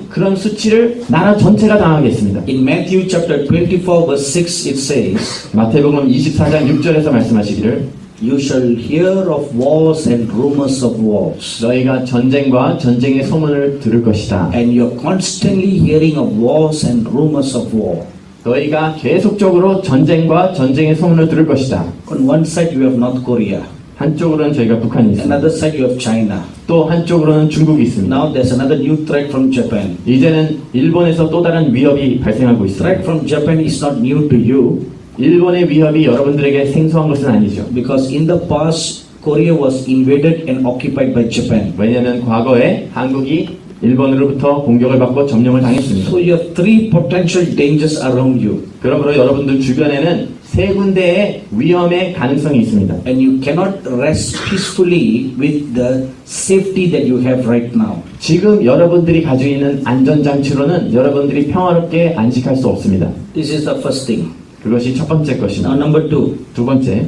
그런 수치를 나라 전체가 당하겠습니다. In Matthew chapter 24 verse 6 it says, 마태복음 24장 6절에서 말씀하시기를 You shall hear of wars and rumors of wars. 너희가 전쟁과 전쟁의 소문을 들을 것이다. And you're constantly hearing of wars and rumors of war. 너희가 계속적으로 전쟁과 전쟁의 소문을 들을 것이다. On one side you have North Korea. 한쪽으로는 저희가 북한이 있습니다. Another side you have China. 또 한쪽으로는 중국이 있습니다. Now there's another new threat from Japan. 이제는 일본에서 또 다른 위협이 발생하고 있습니다. Threat from Japan is not new to you. 일본의 위협이 여러분들에게 생소한 것은 아니죠. Because in the past Korea was invaded and occupied by Japan. 왜냐하면 과거에 한국이 일본으로부터 공격을 받고 점령을 당했습니다. So you have three potential dangers around you. 그러므로 여러분들 주변에는 세 군데의 위험의 가능성이 있습니다. And you cannot rest peacefully with the safety that you have right now. 지금 여러분들이 가지고 있는 안전장치로는 여러분들이 평화롭게 안식할 수 없습니다. This is the first thing. 그것이 첫 번째 Now 것입니다. number two. 두 번째,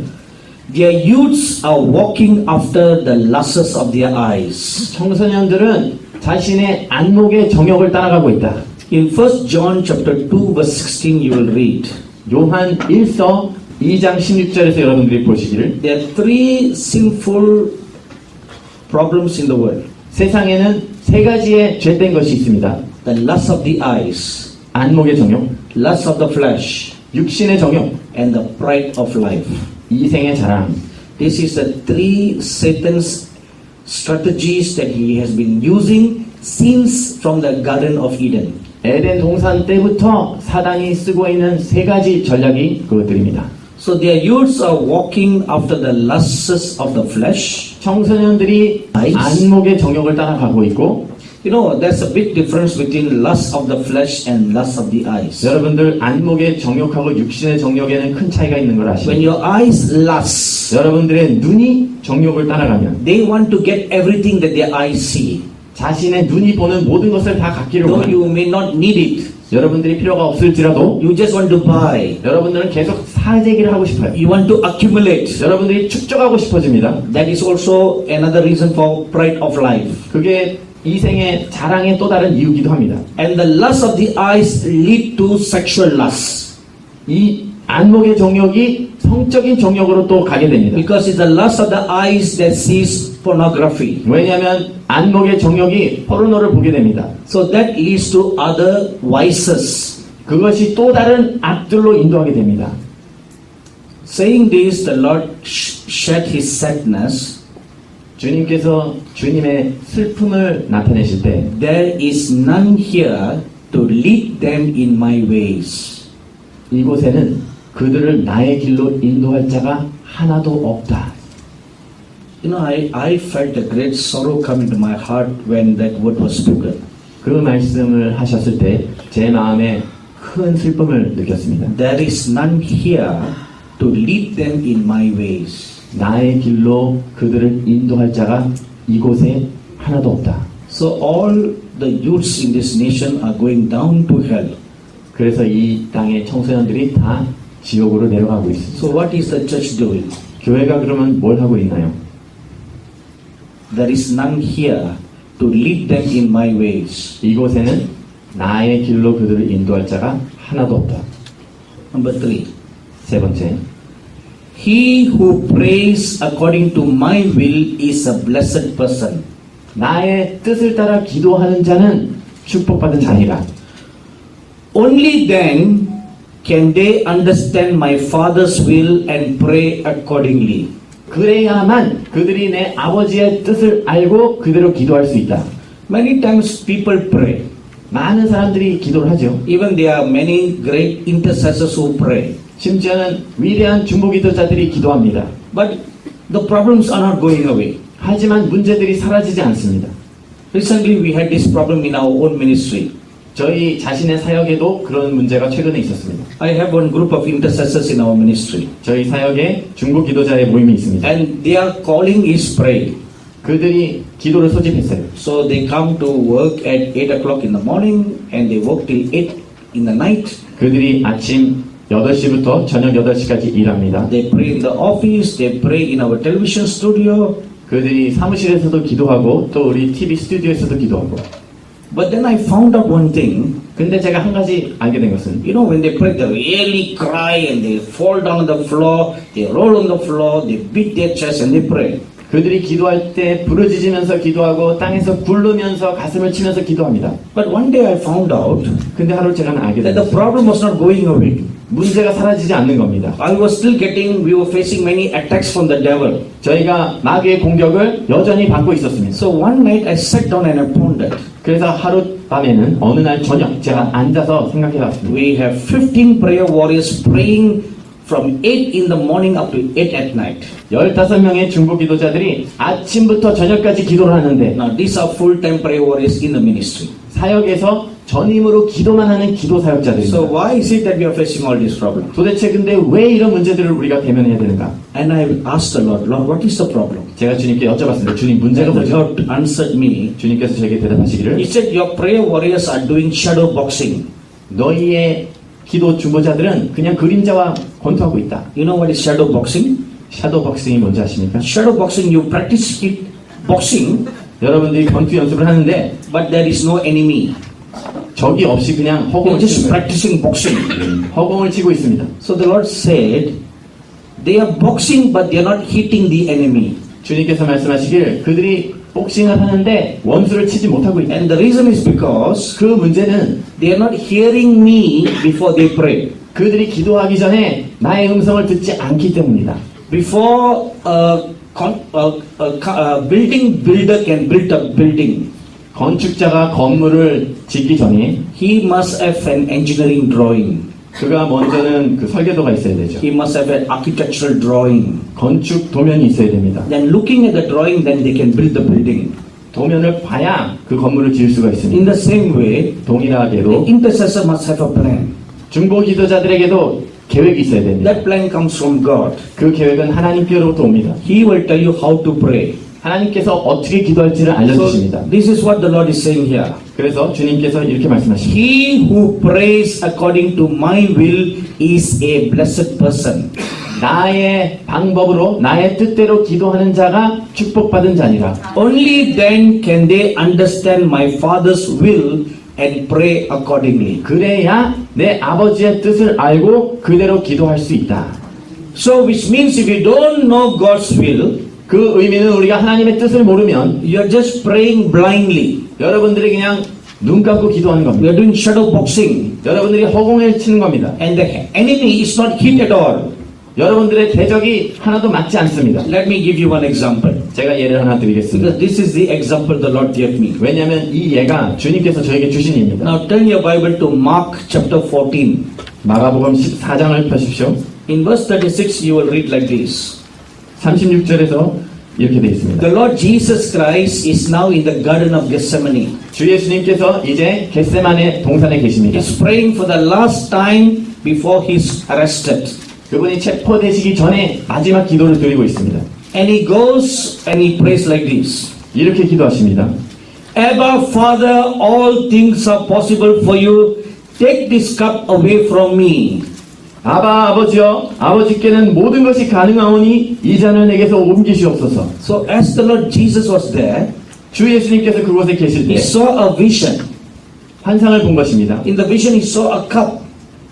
Their youths are walking after the lusts of their eyes. 청소년들은 자신의 안목의 정욕을 따라가고 있다. In 1 John chapter 2 verse 16 you will read. 요한 1서 2장 16절에서 여러분들이 보시기를 There are three sinful problems in the world. 세상에는 세 가지의 죄된 것이 있습니다. The lust of the eyes, 안목의 정욕, lust of the flesh, 육신의 정욕, and the pride of life. 이생의 자랑. This is the three Satan's strategies that he has been using since from the Garden of Eden. 에덴 동산 때부터 사단이 쓰고 있는 세 가지 전략이 그것들입니다. So their youths are walking after the lusts of the flesh. 청소년들이 안목의 정욕을 따라가고 있고, You know, there's a big difference between lust of the flesh and lust of the eyes. 여러분들 안목의 정욕하고 육신의 정욕에는 큰 차이가 있는 걸 When 아시죠? your eyes lust, 여러분들의 눈이 정욕을 따라가면 they want to get everything that their eyes see. 자신의 눈이 보는 모든 것을 다 갖기를 Though 원합니다. you may not need it, 여러분들이 필요가 없을지라도 you just want to buy. 여러분들은 계속 사재기를 하고 싶어요. You want to accumulate. 여러분들이 축적하고 싶어집니다. That is also another reason for pride of life. 그게 이생의 자랑의 또 다른 이유기도 합니다. And the lust of the eyes lead to sexual lust. 이 안목의 정욕이 성적인 정욕으로 또 가게 됩니다. Because it's the lust of the eyes that sees pornography. 왜냐하면 안목의 정욕이 포르노를 보게 됩니다. So that leads to other vices. 그것이 또 다른 악들로 인도하게 됩니다. Saying this, the Lord shed his sadness. 주님께서 주님의 슬픔을 나타내실 때 There is none here to lead them in my ways. 이곳에는 그들을 나의 길로 인도할 자가 하나도 없다. You know, I felt a great sorrow come into my heart when that word was spoken. 그 말씀을 하셨을 때 제 마음에 큰 슬픔을 느꼈습니다. There is none here to lead them in my ways. 나의 길로 그들을 인도할 자가 이곳에 하나도 없다. So all the youths in this nation are going down to hell. 그래서 이 땅의 청소년들이 다 지옥으로 내려가고 있습니다. So what is the church doing? 교회가 그러면 뭘 하고 있나요? There is none here to lead them in my ways. 이곳에는 나의 길로 그들을 인도할 자가 하나도 없다. Number 3. 세 번째, He who prays according to my will is a blessed person. 나의 뜻을 따라 기도하는 자는 축복받은 자니라. Only then can they understand my Father's will and pray accordingly. 그래야만 그들이 내 아버지의 뜻을 알고 그대로 기도할 수 있다. Many times people pray. 많은 사람들이 기도를 하죠. Even there are many great intercessors who pray. 심지어는 위대한 중보기도자들이 기도합니다. But the problems are not going away. 하지만 문제들이 사라지지 않습니다. Recently we had this problem in our own ministry. 저희 자신의 사역에도 그런 문제가 최근에 있었습니다. I have one group of intercessors in our ministry. 저희 사역에 중보기도자의 모임이 있습니다. And their calling is pray. 그들이 기도를 소집했어요. So they come to work at 8 o'clock in the morning and they work till 8 in the night. 그들이 아침 8시부터 저녁 8시까지 일합니다. They pray in the office, they pray in our television studio. 그들이 사무실에서도 기도하고 또 우리 TV 스튜디오에서도 기도하고 But then I found out one thing. 근데 제가 한 가지 알게 된 것은 You know, when they pray, they really cry and they fall down on the floor, they roll on the floor, they beat their chest and they pray. 그들이 기도할 때 부르짖으면서 기도하고 땅에서 굴르면서 가슴을 치면서 기도합니다. But one day I found out 근데 하루 제가 알게 that the 됐어요. problem was not going away. 문제가 사라지지 않는 겁니다. We were facing many attacks from the devil. 저희가 마귀의 공격을 여전히 받고 있었습니다. So one night I sat down and I pondered. 그래서 하룻밤에는 어느 날 저녁 제가 앉아서 생각해 봤습니다. We have 15 prayer warriors praying from 8 in the morning up to 8 at night. 15명의 중보 기도자들이 아침부터 저녁까지 기도를 하는데 Now these are full-time prayer warriors in the ministry. 사역에서 전임으로 기도만 하는 기도 So 사역자들입니다. why is it that we are facing all these problems? 도대체 근데 왜 이런 문제들을 우리가 대면해야 되는가? And I asked the Lord, Lord, what is the problem? 제가 주님께 여쭤봤습니다. 주님 문제가 And the 뭐죠? Lord answered me. 주님께서 저에게 대답하시기를 He said, your prayer warriors are doing shadow boxing. 너희의 기도 중보자들은 그냥 그림자와 권투하고 있다. You know what is shadow boxing? 샤도우 복싱이 뭔지 아십니까? Shadow boxing, you practice it boxing, 여러분들이 권투 연습을 하는데 but there is no enemy. 적이 없이 그냥 You're 허공을 just 치는 거예요. practicing boxing. 허공을 치고 있습니다. So the Lord said, they are boxing, but they are not hitting the enemy. 주님께서 말씀하시길 그들이 복싱을 하는데 원수를 치지 못하고 있다. And the reason is because 그 문제는 they are not hearing me before they pray. 그들이 기도하기 전에 나의 음성을 듣지 않기 때문이다. Before building builder can build a building, 건축자가 건물을 짓기 전에 he must have an engineering drawing. 그가 먼저는 그 설계도가 있어야 되죠. He must have an architectural drawing. 건축 도면이 있어야 됩니다. Then looking at the drawing, then they can build the building. 도면을 봐야 그 건물을 지을 수가 In 있습니다. the same way, the 동일하게도 intercessor must have a plan. 중보 기도자들에게도 계획이 있어야 됩니다. That plan comes from God. 그 계획은 하나님께로부터 옵니다. He will tell you how to pray. 하나님께서 어떻게 기도할지를 So 알려주십니다. this is what the Lord is saying here. 그래서 주님께서 이렇게 말씀하십니다. He who prays according to my will is a blessed person. 나의 방법으로 나의 뜻대로 기도하는 자가 축복받은 자니라. Only then can they understand my Father's will and pray accordingly. 그래야 내 아버지의 뜻을 알고 그대로 기도할 수 있다. So which means if you don't know God's will, 그 의미는 우리가 하나님의 뜻을 모르면 you're just praying blindly. 여러분들이 그냥 눈 감고 기도하는 겁니다. You're doing shadow boxing. 여러분들이 허공에 치는 겁니다. And the enemy is not hit at all. 여러분들의 대적이 하나도 맞지 않습니다. Let me give you one example. 제가 예를 하나 드리겠습니다. Because this is the example the Lord gave me. 왜냐하면 이 예가 주님께서 저에게 주신 예입니다. Now turn your Bible to Mark chapter 14. 마가복음 14장을 펴십시오. In verse 36 you will read like this. 36절에서 이렇게 되어 있습니다. The Lord Jesus Christ is now in the Garden of Gethsemane. 주 예수님께서 이제 겟세마네 동산에 계십니다. He's praying for the last time before he's arrested. 그분이 체포되시기 전에 마지막 기도를 드리고 있습니다. And he goes and he prays like this. 이렇게 기도하십니다. Abba, Father, all things are possible for you. Take this cup away from me. 아바 아버지여 아버지께는 모든 것이 가능하오니 이 잔을 내게서 옮기시옵소서. So as the Lord Jesus was there, 주 예수님께서 그곳에 계실 he 때 saw a vision. 환상을 본 것입니다. In the vision he saw a cup.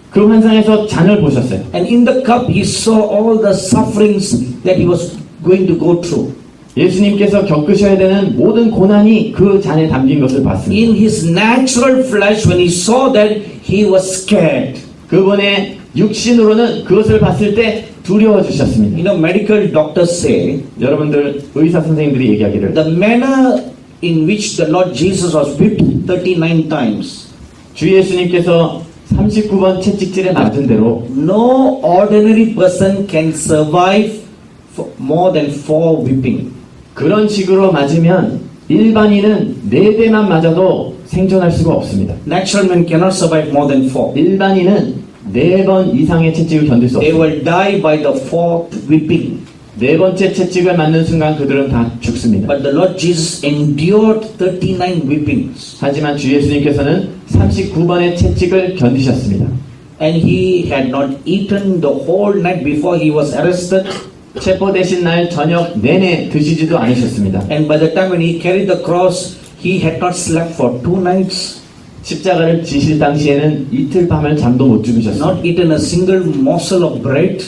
그 환상에서 잔을 보셨어요. And in the cup he saw all the sufferings that he was going to go through. 예수님께서 겪으셔야 되는 모든 고난이 그 잔에 담긴 것을 봤습니다. In his natural flesh, when he saw that, he was scared. 그분의 육신으로는 그것을 봤을 때 두려워지셨습니다. You know, medical doctors say 여러분들 의사 선생님들이 얘기하기를 the manner in which the Lord Jesus was whipped 39 times. 주 예수님께서 39번 채찍질에 맞은 대로 No ordinary person can survive for more than 4 whipping. 그런 식으로 맞으면 일반인은 4대만 맞아도 생존할 수가 없습니다. Natural men cannot survive more than 4. 일반인은 4번 이상의 채찍을 견딜 수 They 없습니다. will die by the 4th whipping. 4번째 채찍을 맞는 순간 그들은 다 죽습니다. But the Lord Jesus endured 39 whippings. 하지만 주 예수님께서는 39번의 채찍을 견디셨습니다. And he had not eaten the whole night before he was arrested. 체포되신 날 저녁 내내 드시지도 않으셨습니다. And by the time when he carried the cross, He had not slept for 2 nights, 십자가를 지실 당시에는 이틀 밤을 잠도 못 주무셨습니다. not eaten a single morsel of bread.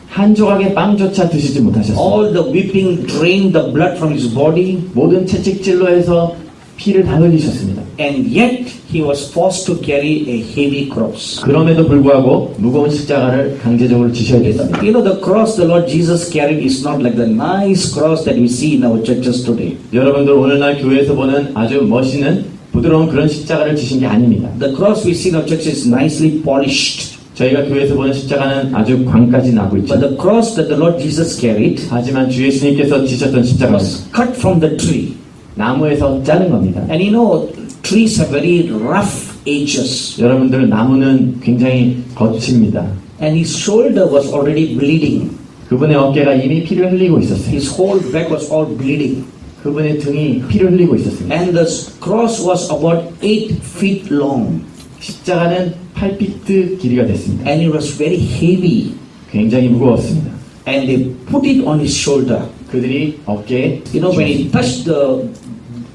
한 조각의 빵조차 드시지 못하셨습니다. All the weeping drained the blood from his body, 모든 채찍질로 해서 피를 다 흘리셨습니다. and yet he was forced to carry a heavy cross. 그럼에도 불구하고 무거운 십자가를 강제적으로 지셔야 됐습니다. You know, the cross the Lord Jesus carried is not like the nice cross that we see in our churches today. 여러분들 오늘날 교회에서 보는 아주 멋있는 부드러운 그런 십자가를 지신 게 아닙니다. The cross we see in our church is nicely polished. 저희가 교회에서 보는 십자가는 아주 광까지 나고 있죠. But the cross that the Lord Jesus carried 하지만 주 예수님께서 지셨던 십자가는 was cut from the tree. 나무에서 자른 겁니다. And you know, trees have very rough edges. 여러분들 나무는 굉장히 거칩니다. And his shoulder was already bleeding. 그분의 어깨가 이미 피를 흘리고 있었어요. His whole back was all bleeding. 그분의 등이 피를 흘리고 있었습니다. And the cross was about 8 feet long. 십자가는 8피트 길이가 됐습니다. And it was very heavy. 굉장히 무거웠습니다. And they put it on his shoulder. 그들이 어깨에 You know, when he touched the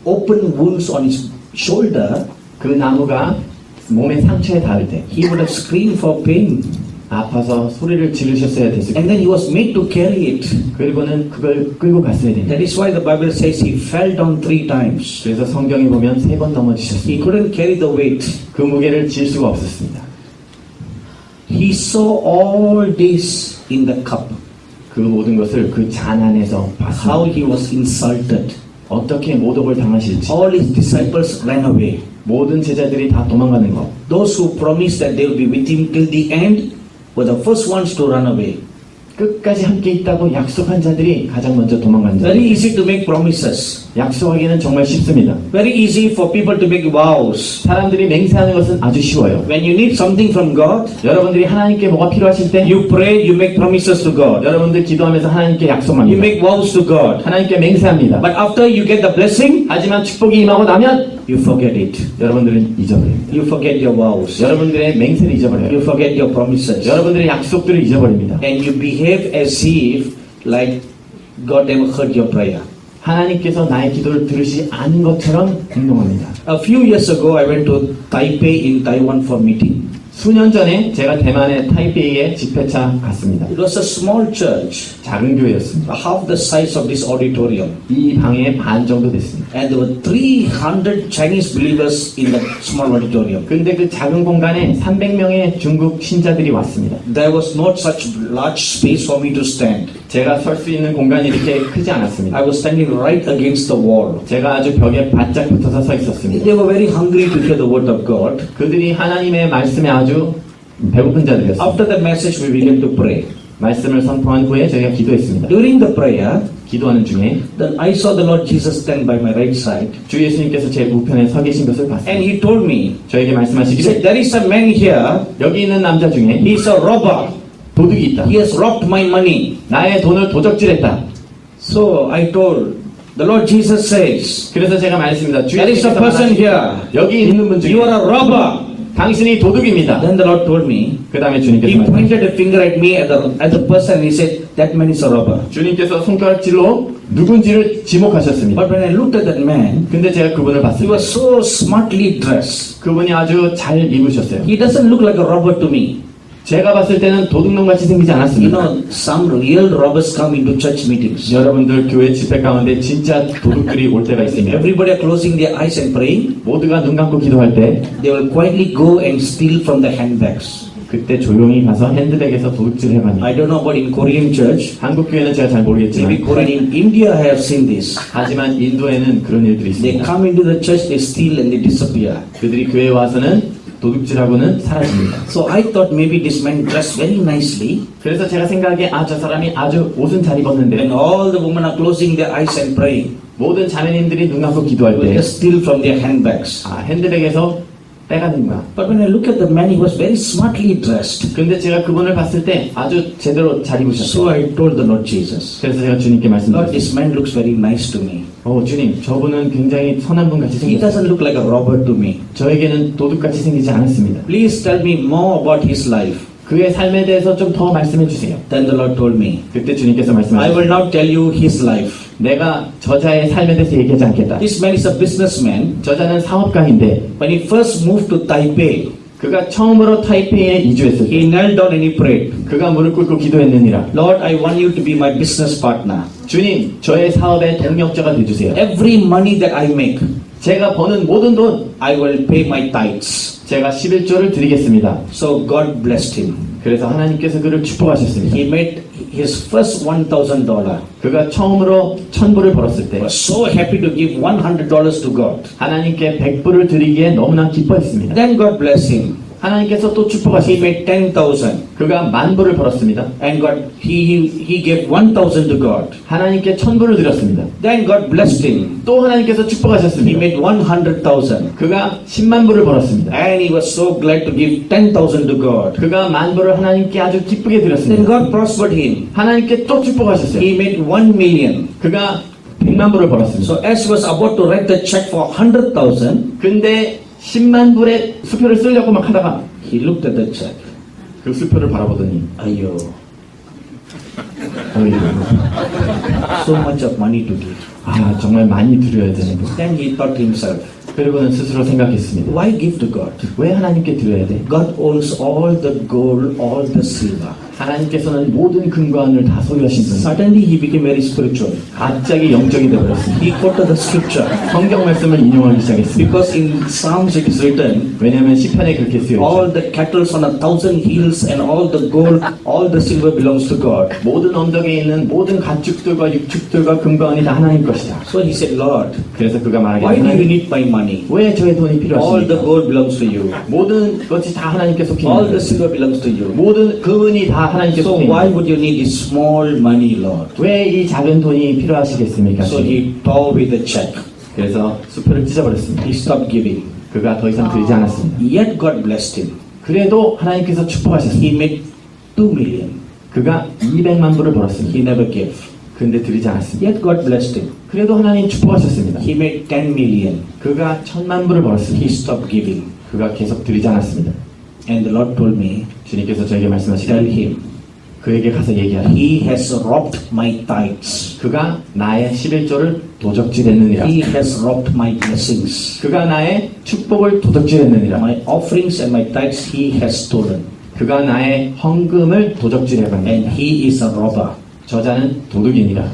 open wounds on his shoulder, 그 나무가 몸의 상처에 닿을 때 he would have screamed for pain. 아파서 소리를 지르셨어야 됐을 And 거예요. then he was made to carry it. 그리고는 그걸 끌고 갔어야 됩니다. That is why the Bible says he fell down 3 times. 그래서 성경에 보면 3번 He 넘어지셨습니다. couldn't carry the weight. 그 무게를 질 수가 없었습니다. He saw all this in the cup. 그 모든 것을 그 잔 안에서 How 봤습니다. he was insulted. 어떻게 모독을 당하실지 All his disciples ran away. 모든 제자들이 다 도망가는 것. Those who promised that they will be with him till the end were the first ones to run away. 끝까지 함께 있다고 약속한 자들이 가장 먼저 도망간 Very 자들. easy to make promises. 약속하기는 정말 쉽습니다. Very easy for people to make vows. 사람들이 맹세하는 것은 아주 쉬워요. When you need something from God, 여러분들이 하나님께 뭐가 필요하실 때 you pray, you make promises to God. 여러분들 기도하면서 하나님께 You 약속합니다. make vows to God. 하나님께 맹세합니다. But after you get the blessing, 하지만 축복이 임하고 나면 you forget it. 여러분들은 잊어버립니다. You forget your vows. 여러분들의 맹세를 You 잊어버려요. forget your promises. 여러분들의 약속들을 잊어버립니다. And you behave as if like God never heard your prayer. 하나님께서 나의 기도를 들으시지 않은 것처럼 행동합니다. A few years ago, I went to Taipei in Taiwan for meeting. 수년 전에 제가 대만의 타이베이에 집회차 갔습니다. It was a small church, 작은 교회였습니다. half the size of this auditorium. 이 방의 반 정도 됐습니다. And there were 300 Chinese believers in that small auditorium. 근데 그 작은 공간에 300명의 중국 신자들이 왔습니다. There was not such large space for me to stand. 제가 설 수 있는 공간이 이렇게 크지 않았습니다. I was standing right against the wall. 제가 아주 벽에 바짝 붙어서 서 있었습니다. They were very hungry to hear the word of God. 그들이 하나님의 말씀에 아주 배고픈 자들이었습니다. After the message, we began to pray. 말씀을 선포한 후에 저희가 기도했습니다. During the prayer, 기도하는 중에 then I saw the Lord Jesus stand by my right side. 주 예수님께서 제 우편에 서 계신 것을 And 봤습니다. he told me, 저에게 he 말씀하시기를 said, there is a man here, 여기 있는 남자 중에 he's a robber. 도둑이 있다. He has robbed my money. 나의 돈을 도적질했다. So I told, the Lord Jesus says, 그래서 제가 말했습니다. 주 there is a 예수님께서 person here. 말하시기를 여기 있는 분 중에 You are a robber. 당신이 도둑입니다. Then the Lord told me, 그 다음에 he 주님께서 말씀하시기를 pointed a finger at me at the person and he said, that man is a robber. 주님께서 손가락질로 누군지를 지목하셨습니다. But when I looked at that man, 근데 제가 그분을 he 봤습니다. was so smartly dressed. 그분이 아주 잘 입으셨어요. He doesn't look like a robber to me. 제가 봤을 때는 도둑놈같이 생기지 You 않았습니다. know, some real robbers come into church meetings. 여러분들 교회 집회 가운데 진짜 도둑들이 올 때가 있습니다. Everybody are closing their eyes and praying. 모두가 눈 감고 기도할 때 They will quietly go and steal from the handbags. 그때 조용히 가서 핸드백에서 도둑질을 해갑니다. I don't know about in Korean church. 한국 교회는 제가 잘 모르겠지만 Maybe Korean in India I have seen this. 하지만 인도에는 그런 일들이 They 있습니다. come into the church, they steal and they disappear. 그들이 교회에 와서는 도둑질하고는 사라집니다. So I thought maybe this man dressed very nicely. 그래서 제가 생각하기에 저 사람이 아주 옷은 잘 입었는데 When all the women are closing their eyes and praying, 모든 자매님들이 눈 감고 기도할 will 때 just steal from their handbags. 핸드백에서 빼가는구나. But when I look at the man, he was very smartly dressed. 근데 제가 그분을 봤을 때 아주 제대로 잘 So 입으셨어요. I told the Lord Jesus, 그래서 제가 주님께 Lord, 말씀드렸어요. this man looks very nice to me. 주님, 저분은 굉장히 선한 분 같이 He 생겼어요. doesn't look like a robber to me. 저에게는 도둑같이 생기지 않았습니다. Please tell me more about his life. 그 그의 삶에 대해서 좀 더 말씀해 주세요. Then the Lord told me, 그때 주님께서 I 말씀하셨어요. will not tell you his life. 내가 저자의 삶에 대해서 얘기하지 않겠다. This man is a businessman. 저자는 사업가인데 When he first moved to Taipei, 그가 처음으로 타이페이에 이주했을 때 he knelt down and he prayed, 그가 무릎 꿇고 기도했느니라. Lord, I want you to be my business partner. 주님, 저의 사업의 동력자가 되주세요. Every money that I make, 제가 버는 모든 돈 I will pay my tithes. 제가 11조를 드리겠습니다. So God blessed him. 그래서 하나님께서 그를 축복하셨습니다. He made his first $1,000. 그가 처음으로 1000불을 벌었을 때 Was so happy to give $100 to God. 하나님께 100불을 드리기에 너무나 기뻐했습니다. Then God blessed him. 하나님께서 또 He 축복하셨습니다. made 10,000. 그가 10,000불을 벌었습니다. And God, he gave 1,000 to God. 하나님께 1000불을 드렸습니다. Then God blessed him. 또 하나님께서 He 축복하셨습니다. made 100,000. 그가 10만 불을 벌었습니다. And he was so glad to give 10,000 to God. 그가 10,000불을 하나님께 아주 기쁘게 Then 드렸습니다. God prospered him. 하나님께 또 축복하셨어요. He made 1,000,000. 그가 100만 불을 벌었습니다. So as he was about to write the check for 100,000, 근데 10만 불의 수표를 쓰려고 막 하다가 he looked at the check. 그 수표를 바라보더니 Ayo, 어이구, so much of money to give. 아 정말 많이 드려야 되는 거. Then he thought to himself, 그리고는 스스로 생각했습니다. why give to God? 왜 하나님께 드려야 돼? God owns all the gold, all the silver. 하나님께서는 모든 금관을 다 소유하신 분. Suddenly he became very spiritual. 갑자기 영적이 되어버렸습니다. He quoted the scripture. 성경 말씀을 인용하기 시작했습니다. Because in Psalms it is written, 왜냐하면 시편에 그렇게 쓰여 all 있죠. the cattle on 1,000 hills and all the gold, all the silver belongs to God. 모든 언덕에 있는 모든 가축들과 육축들과 금관이 다 하나님 것이다. So he said, Lord, 그래서 그가 말하기를 why do you 하나님, need my money? 왜 저의 돈이 All the 필요하십니까? gold belongs to you. 모든 것이 다 하나님께 속해 All 있는 the 것. silver belongs to you. 모든 금은이 다 하나님께 So 속해 why 있는 would you need this small money, Lord? 왜 이 작은 돈이 필요하시겠습니까? So he tore away the check. 그래서 수표를 찢어버렸습니다. He stopped giving. 그가 더 이상 드리지 않았습니다. Yet God blessed him. 그래도 하나님께서 축복하셨습니다. He made 2,000,000. 그가 200만 불을 벌었습니다. He never gave. 근데 드리지 않았습니다. Yet God blessed him. 그래도 하나님 축복하셨습니다. He made 10,000,000. 그가 1000만 불을 He 벌었습니다. stopped giving. 그가 계속 드리지 않았습니다. And the Lord told me, 주님께서 저에게 tell 말씀하시기를 him, 그에게 가서 얘기하라. he has robbed my tithes. 그가 나의 11조를 도적질했느니라. He has robbed my blessings. 그가 나의 축복을 도적질했느니라. My offerings and my tithes he has stolen. 그가 나의 헌금을 도적질해갔느니라. And he is a robber. 저자는 도둑이니라.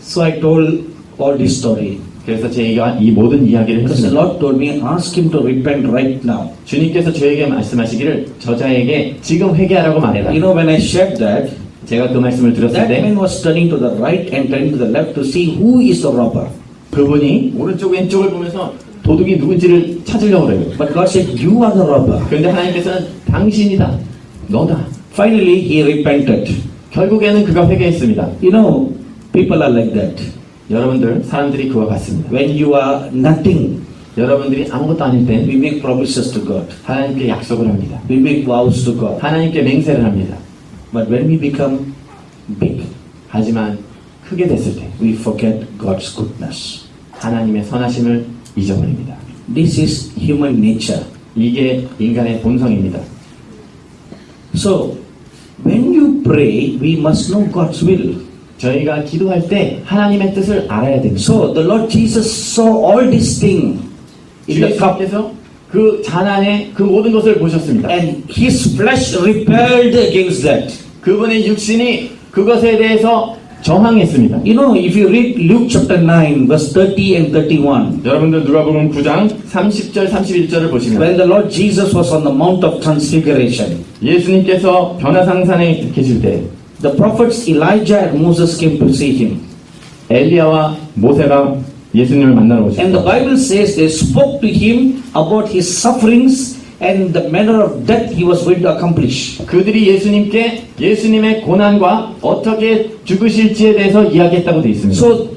So I told all this story. 그래서 제가 이 모든 이야기를 Because the 했습니다. Lord told me, ask him to repent right now. 주님께서 저에게 말씀하시기를 저자에게 지금 회개하라고 말해라. You know, when I shared that, 제가 그 말씀을 들었을 that 때 man was turning to the right and turning to the left to see who is the robber. 그분이 오른쪽 왼쪽을 보면서 도둑이 누군지를 찾으려고 그래요. But God said, you are the robber. 그런데 하나님께서는 당신이다. 너다. Finally, he repented. 결국에는 그가 회개했습니다. You know, people are like that. 여러분들 사람들이 그와 같습니다. When you are nothing, 여러분들이 아무것도 아닐 땐 we make promises to God. 하나님께 약속을 합니다. We make vows to God. 하나님께 맹세를 합니다. But when we become big, 하지만 크게 됐을 때 we forget God's goodness. 하나님의 선하심을 잊어버립니다. This is human nature. 이게 인간의 본성입니다. So, when you pray, we must know God's will. 저희가 기도할 때 하나님의 뜻을 알아야 됩니다. So, the Lord Jesus saw all these things in the cup, 주님께서 그 잔안에 그 모든 것을 보셨습니다. and his flesh rebelled against that. 그분의 육신이 그것에 대해서 저항했습니다. You know, if you read Luke chapter 9, verse 30 and 31, 여러분들 누가복음 9장 30절 31절을 보시면 when the Lord Jesus was on the Mount of Transfiguration, 예수님께서 변화상산에 계실 때 the prophets Elijah and Moses came to see him. 엘리야와 모세가 예수님을 만나러 And the 오셨습니다. Bible says they spoke to him about his sufferings and the manner of death he was going to accomplish. 그들이 예수님께 예수님의 고난과 어떻게 죽으실지에 대해서 이야기했다고 되어 있습니다. So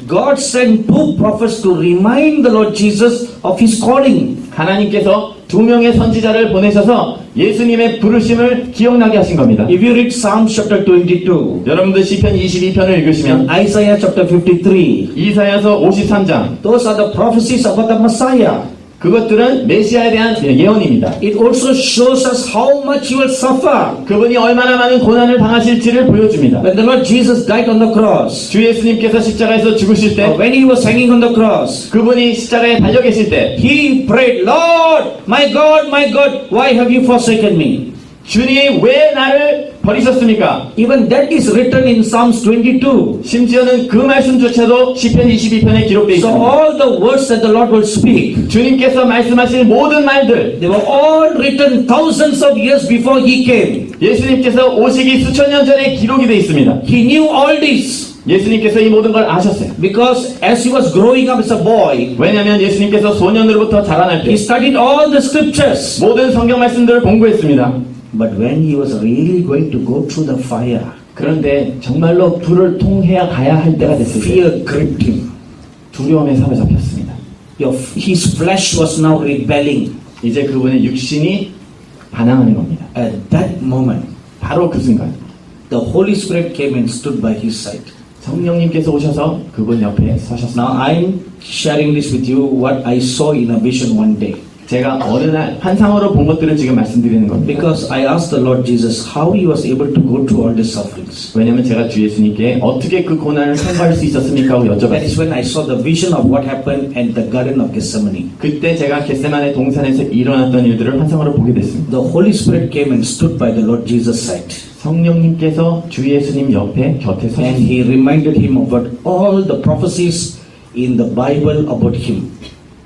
God sent two prophets to remind the Lord Jesus of his calling. 하나님께서 두 명의 선지자를 보내셔서 예수님의 부르심을 기억나게 하신 겁니다. If you read Psalms chapter 22, 여러분들 시편 22편을 읽으시면 Isaiah chapter 53, 이사야서 53장 those are the prophecies about the Messiah. 그것들은 메시아에 대한 예언입니다. It also shows us how much He will suffer. 그분이 얼마나 많은 고난을 당하실지를 보여줍니다. When the Lord Jesus died on the cross, 주 예수님께서 십자가에서 죽으실 때, when He was hanging on the cross, 그분이 십자가에 달려 계실 때, He prayed, Lord, my God, why have you forsaken me? 주님 왜 나를 버리셨습니까? Even that is written in Psalms 22. 심지어는 그 말씀조차도 시편 22편에 기록되어 So 있습니다. all the words that the Lord will speak, 주님께서 말씀하신 모든 말들, they were all written thousands of years before He came. 예수님께서 오시기 수천 년 전에 기록이 되어 있습니다. He knew all this 예수님께서 이 모든 걸 아셨어요. because as He was growing up as a boy, 왜냐하면 예수님께서 소년으로부터 자라날 때 He studied all the scriptures. 모든 성경 말씀들을 공부했습니다. But when He was really going to go through the fire, 그런데 정말로 불을 통해야 가야 할 때가 됐을 때 fear gripped Him. 두려움에 사로잡혔습니다. His flesh was now rebelling. 이제 그분의 육신이 반항하는 겁니다. At that moment, 바로 그 순간 the Holy Spirit came and stood by His side. 성령님께서 오셔서 그분 옆에 서셨습니다. Now I'm sharing this with you what I saw in a vision one day. 제가 어느 날 환상으로 본 것들을 지금 말씀드리는 겁니다. Because I asked the Lord Jesus how He was able to go through all these sufferings. 왜냐하면 제가 주 예수님께 어떻게 그 고난을 통과할 수 있었습니까? 하고 That 여쭤봤어요. is when I saw the vision of what happened in the Garden of Gethsemane. 그때 제가 겟세마네 동산에서 일어났던 일들을 환상으로 보게 됐습니다. The Holy Spirit came and stood by the Lord Jesus' side. 성령님께서 주 예수님 옆에 곁에 And 서셨습니다. He reminded him about all the prophecies in the Bible about Him.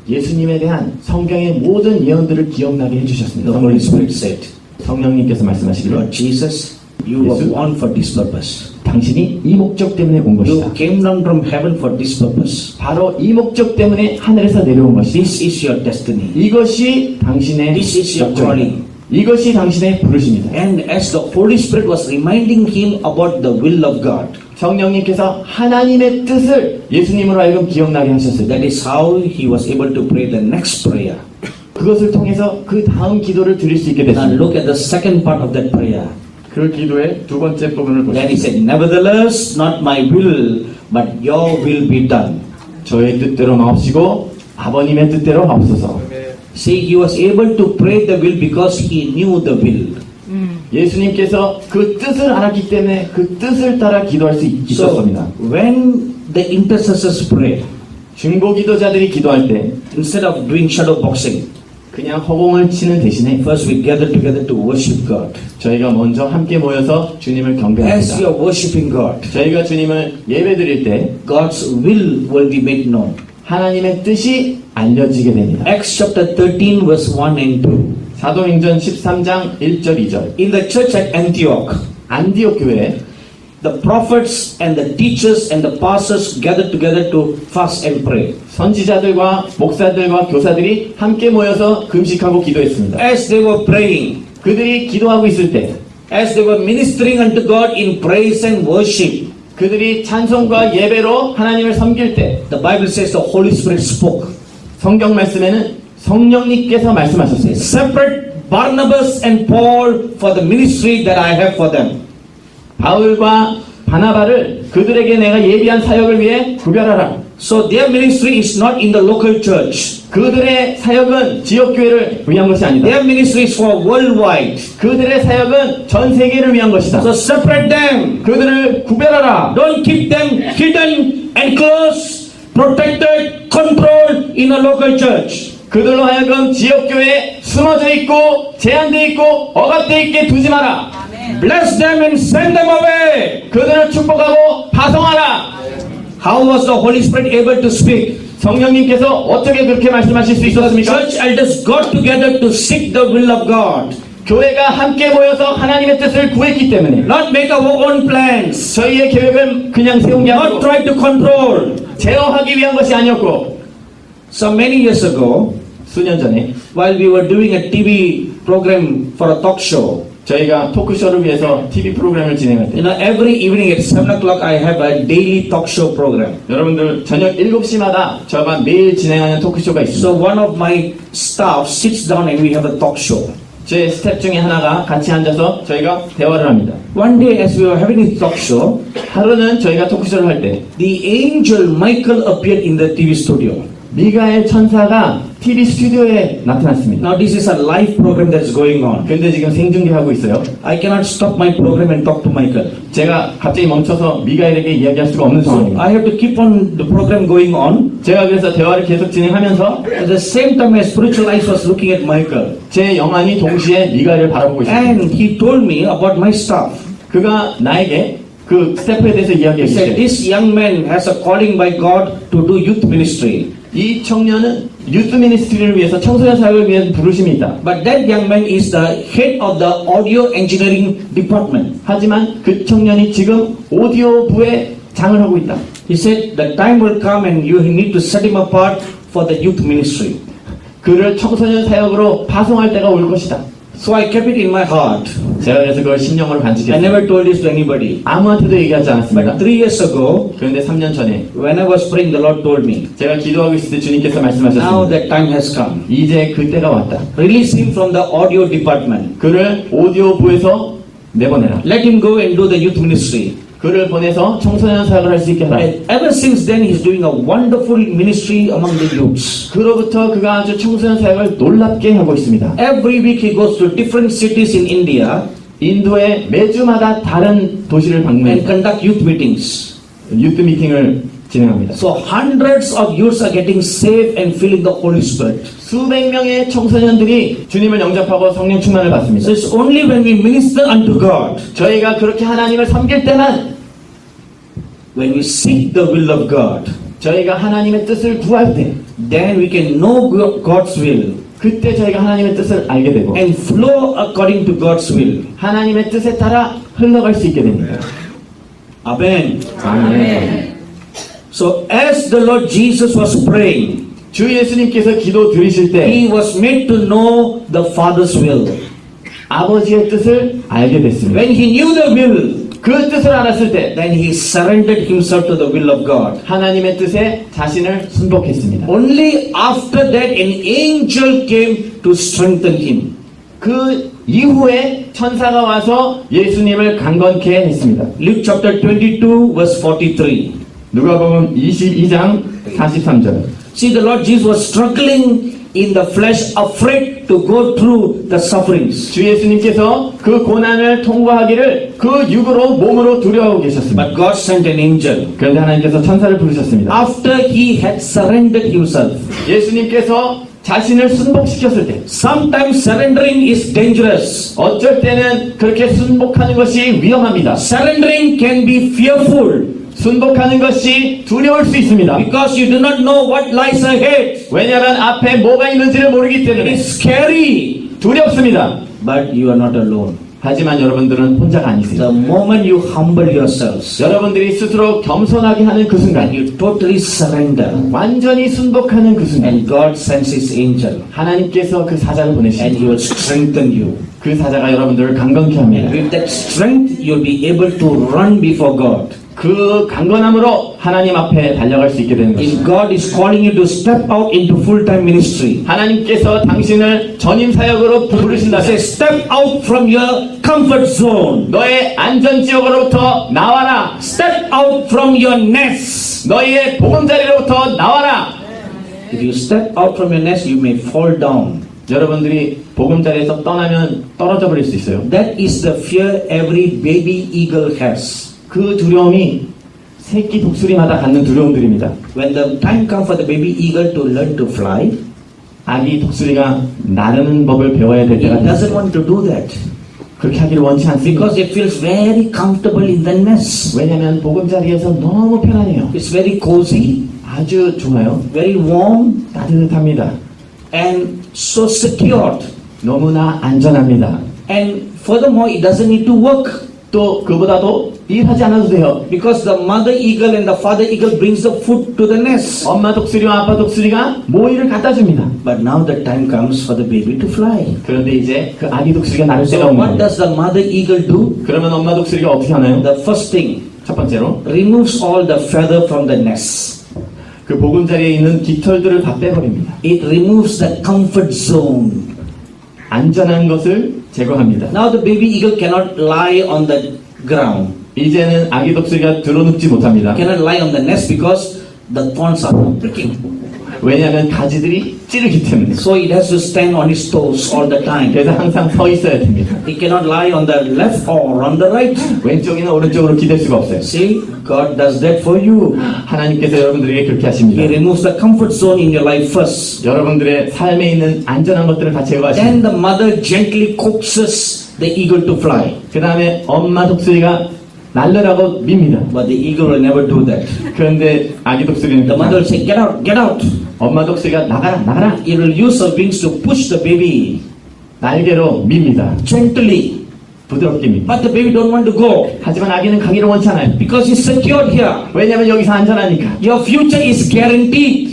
예수님에 대한 성경의 모든 예언들을 기억나게 해주셨습니다. The Holy Spirit said, 성령님께서 말씀하시기를 Lord Jesus, you were 예수? born for this purpose. 당신이 이 목적 때문에 온 것이다. You came down from heaven for this purpose. 바로 이 목적 때문에 하늘에서 내려온 것이다. This is your destiny. 이것이 당신의 This is your 목적이다. calling. 이것이 당신의 부르심이다. And as the Holy Spirit was reminding him about the will of God, 성령님께서 하나님의 뜻을 예수님으로 하여금 기억나게 하셨을 때 that is how he was able to pray the next prayer. 그것을 통해서 그 다음 기도를 드릴 수 있게 Now 됐습니다. look at the second part of that prayer. 그 기도의 두 번째 부분을 Then he 보시죠. said, Nevertheless, not my will, but your will be done. 저의 뜻대로 마옵시고 아버님의 뜻대로 하옵소서. See, he was able to pray the will because he knew the will. 예수님께서 그 뜻을 알았기 때문에 그 뜻을 따라 기도할 수 So, 있었습니다. when the intercessors pray, 중보 기도자들이 기도할 때 instead of doing shadow boxing, 그냥 허공을 치는 대신에 first we gather together to worship God. 저희가 먼저 함께 모여서 주님을 As 경배합니다. you are worshiping God, 저희가 주님을 예배드릴 때 God's will be made known. 하나님의 뜻이 알려지게 됩니다. Acts chapter 13 verse 1 and 2. 사도행전 13장 1절 2절 In the church at Antioch, 안디옥 교회에 the prophets and the teachers and the pastors gathered together to fast and pray. 선지자들과 목사들과 교사들이 함께 모여서 금식하고 기도했습니다. As they were praying, 그들이 기도하고 있을 때 as they were ministering unto God in praise and worship, 그들이 찬송과 예배로 하나님을 섬길 때 the Bible says the Holy Spirit spoke. 성경 말씀에는 성령님께서 말씀하셨어요. Separate Barnabas and Paul for the ministry that I have for them. 바울과 바나바를 그들에게 내가 예비한 사역을 위해 구별하라. So their ministry is not in the local church. 그들의 사역은 지역교회를 위한 것이 아니다. Their ministry is for worldwide. 그들의 사역은 전 세계를 위한 것이다. So separate them. 그들을 구별하라. Don't keep them hidden and close, protected, controlled in a local church. 그들로 하여금 지역교회에 숨어져 있고 제한되어 있고 억압되어 있게 두지 마라. Bless them and send them away. 그들을 축복하고 파송하라. How was the Holy Spirit able to speak? 성령님께서 어떻게 그렇게 말씀하실 수 The 있었습니까? church elders got together to seek the will of God. 교회가 함께 모여서 하나님의 뜻을 구했기 때문에 Not make our own plans. 저희의 계획을 그냥 세운 게 Not 아니고 try to control. 제어하기 위한 것이 아니었고 So many years ago, 수년 전에 while we were doing a TV program for a talk show, 저희가 토크쇼를 위해서 TV 프로그램을 진행할 때 every evening at 7 o'clock I have a daily talk show program. 여러분들 저녁 7시마다 저가 매일 진행하는 토크쇼가 있습니다. So one of my staff sits down and we have a talk show. 제 스텝 중에 하나가 같이 앉아서 저희가 대화를 합니다. One day as we were having a talk show, 하루는 저희가 토크쇼를 할 때 the angel Michael appeared in the TV studio. 미가엘 천사가 TV 스튜디오에 나타났습니다. Now this is a live program that's going on. 근데 지금 생중계하고 있어요. I cannot stop my program and talk to Michael. 제가 갑자기 멈춰서 미가엘에게 이야기할 수가 없는 So 상황입니다. I have to keep on the program going on. 제가 그래서 대화를 계속 진행하면서 At the same time, my spiritual eyes was looking at Michael. 제 영안이 동시에 미가엘을 바라보고 있습니다. And he told me about my staff. 그가 나에게 그 스태프에 대해서 He 이야기해 said, 주시죠. this young man has a calling by God to do youth ministry. 이 청년은 유스 미니스트리를 위해서 청소년 사역을 위한 부르심이 있다. But that young man is the head of the audio engineering department. 하지만 그 청년이 지금 오디오부에 장을 하고 있다. He said, the time will come and you need to set him apart for the youth ministry. 그를 청소년 사역으로 파송할 때가 올 것이다. So I kept it in my heart. 제가 그래서 그걸 신령으로 I 간직했어요. never told this to anybody. 아무한테도 얘기하지 않았습니다. But 3 years ago, 그런데 3년 전에 when I was praying, the Lord told me, 제가 기도하고 있을 때 주님께서 now 말씀하셨습니다. that time has come. 이제 그때가 왔다. Release him from the audio department. 그를 오디오부에서 내보내라. Let him go and do the youth ministry. 그를 보내서 청소년 사역을 할 수 있게 하라. And ever since then, he's doing a wonderful ministry among the youths. 그로부터 그가 아주 청소년 사역을 놀랍게 하고 있습니다. Every week he goes to different cities in India 인도의 매주마다 다른 도시를 and 방문해 conduct youth meetings. 유스 미팅을 진행합니다. So hundreds of youths are getting saved and filling the Holy Spirit. 수백 명의 청소년들이 주님을 영접하고 성령 충만을 받습니다. So it's only when we minister unto God, 저희가 그렇게 하나님을 섬길 때만, when we seek the will of God, 저희가 하나님의 뜻을 구할 때, then we can know God's will 그때 저희가 하나님의 뜻을 알게 되고 and flow according to God's will. 하나님의 뜻에 따라 흘러갈 수 있게 됩니다. Amen. 아멘. So as the Lord Jesus was praying, 주 예수님께서 기도 드리실 때 he was made to know the Father's will. 아버지의 뜻을 알게 됐습니다. When he knew the will, 그 뜻을 알았을 때 then he surrendered himself to the will of God. 하나님의 뜻에 자신을 순복했습니다. Only after that an angel came to strengthen him. 그 이후에 천사가 와서 예수님을 강건케 했습니다. Luke chapter 22 verse 43. 누가복음 22장 43절. See, the Lord Jesus was struggling in the flesh, afraid to go through the sufferings. 주 예수님께서 그 고난을 통과하기를 그 육으로 몸으로 두려워하고 계셨습니다. But God sent an angel. 그런데 하나님께서 천사를 부르셨습니다. After he had surrendered himself. 예수님께서 자신을 순복시켰을 때 Sometimes surrendering is dangerous. 어쩔 때는 그렇게 순복하는 것이 위험합니다. Surrendering can be fearful 순복하는 것이 두려울 수 있습니다. because you do not know what lies ahead. 왜냐하면 앞에 뭐가 있는지를 모르기 It 때문에 is scary. 두렵습니다. But you are not alone. 하지만 여러분들은 혼자가 아니세요. The moment you humble yourselves 여러분들이 스스로 겸손하게 하는 그 순간, and you totally surrender, 완전히 순복하는 그 순간, and God sends His angel, 하나님께서 그 사자를 and 보내십니다. He will strengthen you. 그 사자가 여러분들을 강건케 And 합니다. with that strength, you'll be able to run before God. 그 강건함으로 하나님 앞에 달려갈 수 있게 되는 If 것입니다. God is calling you to step out into full-time ministry, 하나님께서 당신을 전임 사역으로 He 부르신다면 says, step out from your comfort zone. 너의 안전지역으로부터 나와라. Step out from your nest. 너희의 보금자리로부터 나와라. If you step out from your nest, you may fall down. 여러분들이 보금자리에서 떠나면 떨어져 버릴 수 있어요. That is the fear every baby eagle has. 그 두려움이 새끼 독수리마다 갖는 두려움들입니다. When the time comes for the baby eagle to learn to fly, 아기 독수리가 나르는 법을 배워야 될 it 때가 doesn't 됐어요. want to do that 그렇게 하기를 원치 않습니다. because it feels very comfortable in the nest. 왜냐하면 보금자리에서 너무 편안해요. It's very cozy, 아주 좋아요. very warm, 따뜻합니다. and so secured. 너무나 안전합니다. And furthermore, it doesn't need to work 또 그보다도 일하지 않아도 돼요. because the mother eagle and the father eagle brings the food to the nest. 엄마 독수리와 아빠 독수리가 모이를 갖다 줍니다. But now the time comes for the baby to fly. 그런데 이제 그 아기 독수리가 나를 때가 So 온 what 거예요. does the mother eagle do? 그러면 엄마 독수리가 어떻게 하나요? The first thing, 첫 번째로 removes all the feather from the nest. 그 보금자리에 있는 깃털들을 다 빼버립니다. It removes the comfort zone. 안전한 것을 제거합니다. Now the baby eagle cannot lie on the ground, 이제는 아기 독수리가 드러눕지 못합니다. cannot lie on the nest because the thorns are pricking. 왜냐하면 가지들이 찌르기 때문에. So it has to stand on its toes all the time. 그래서 항상 서 있어야 됩니다. It cannot lie on the left or on the right. 왼쪽이나 오른쪽으로 기댈 수가 없어요. See, God does that for you. 하나님께서 여러분들에게 그렇게 하십니다. He removes the comfort zone in your life first. 여러분들의 삶에 있는 안전한 것들을 다 제거하십니다. Then the mother gently coaxes the eagle to fly. 그 다음에 엄마 독수리가 날르라고 밉니다. But the eagle will never do that. 그런데 아기 독수리는 The mother will say, get out, get out. 엄마 독수리가 나가라 나가라 It will use her wings to push the baby 날개로 밉니다. gently. 부드럽게 밉니다. But the baby don't want to go 하지만 아기는 가기를 원치 않아요. because he's secured here. 왜냐하면 여기서 안전하니까. Your future is guaranteed.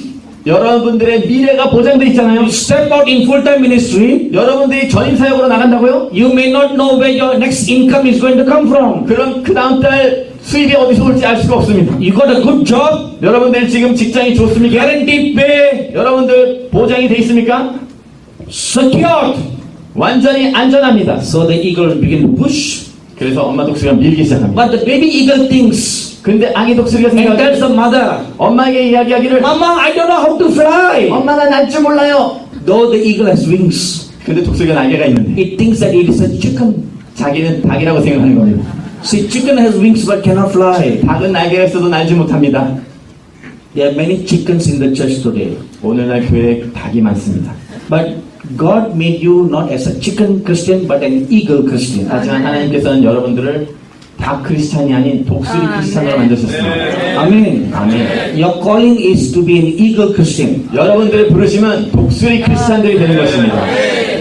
여러분들의 미래가 보장돼 있잖아요. You step out in full-time ministry, 여러분들이 전임 사역으로 나간다고요? you may not know where your next income is going to come from. 그럼 그 다음 달 수입이 어디서 올지 알 수가 없습니다. You got a good job, 여러분들 지금 직장이 좋습니까? guaranteed pay, 여러분들 보장이 돼 있습니까? secured. 완전히 안전합니다. So the eagle will begin to push. 그래서 엄마 독수리가 밀기 시작합니다. But the baby eagle thinks 근데 아기 독수리가 and tells 생각해 the mother, 엄마에게 이야기하기를 Mama, I don't know how to fly. 엄마가 날 줄 몰라요. Though the eagle has wings, 근데 독수리가 날개가 있는데 it thinks that it is a chicken. 자기는 닭이라고 생각하는 겁니다. See, chicken has wings but cannot fly. 닭은 날개가 있어도 날지 못합니다. There are many chickens in the church today. 오늘날 교회에 닭이 많습니다. But God made you not as a chicken Christian but an eagle Christian. 하지만 하나님께서는 여러분들을 닭 크리스찬이 아닌 독수리 크리스찬으로 만드셨습니다. Amen. 아멘. Your calling is to be an eagle Christian. 여러분들의 부르심은 독수리 크리스찬들이 되는 것입니다.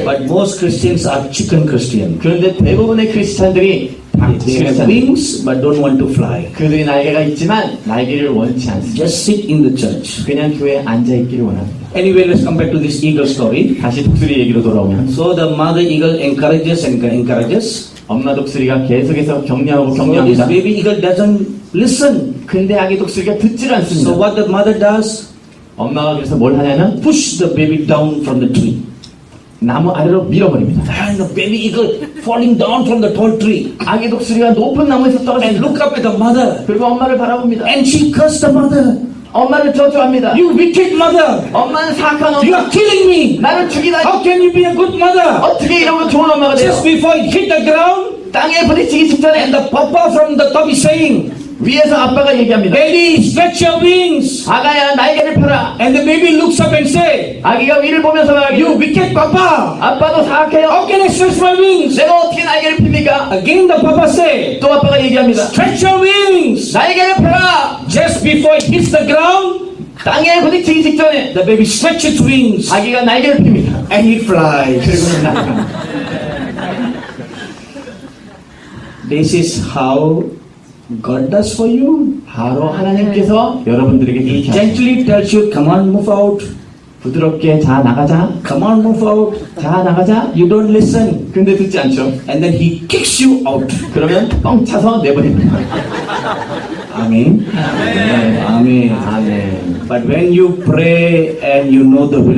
But most Christians are chicken Christian. 그런데 대부분의 크리스찬들이 닭 They have 크리스찬. wings but don't want to fly. 그들이 날개가 있지만 날개를 원치 않습니다. Just sit in the church. 그냥 교회에 앉아 있기를 원합니다. Anyway, let's come back to this eagle story. 다시 독수리 얘기로 돌아오면 So the mother eagle encourages and encourages. 엄마 독수리가 계속해서 격려하고 So this 격려합니다. baby eagle doesn't listen. 근데 아기 독수리가 듣질 So 않습니다. what the mother does? 엄마가 그래서 뭘 하냐면 Push the baby down from the tree. 나무 아래로 밀어버립니다. And the baby eagle falling down from the tall tree. 아기 독수리가 높은 나무에서 And 떨어집니다. look up at the mother. 그리고 엄마를 바라봅니다. And she cursed the mother. 엄마를 저주합니다. You wicked mother. 엄마는 사악한 You 엄마. are killing me. 나를 죽이다니. How can you be a good mother? 어떻게 이러면 좋은 엄마가 돼요? Just before it hit the ground, 땅에 부딪히기 직전에 and the papa from the top is saying, 위에서 아빠가 얘기합니다. Daddy, stretch your wings. 아가야 날개를 펴라. And the baby looks up and say, 아기가 위를 보면서 말하기 You wicked papa. 아빠도 사악해요. How can I stretch my wings? 내가 어떻게 날개를 핍니까? Again the papa say, 또 아빠가 얘기합니다. Stretch your wings. 날개를 펴라. Just before it hits the ground, 땅에 부딪히기 직전에 the baby stretches its wings 아기가 날개를 핍니다. and he flies. 그리고는 날아갑니다. This is how God does for you. 바로 하나님께서 여러분들에게 He 그렇게 하십니다. gently tells you, come on, move out. 부드럽게 자 나가자. Come on, move out. 자 나가자. You don't listen. 근데 듣지 않죠. And then he kicks you out. 그러면 뻥 차서 내버립니다. Amen. 네. Amen. 아멘. But when you pray and you know the will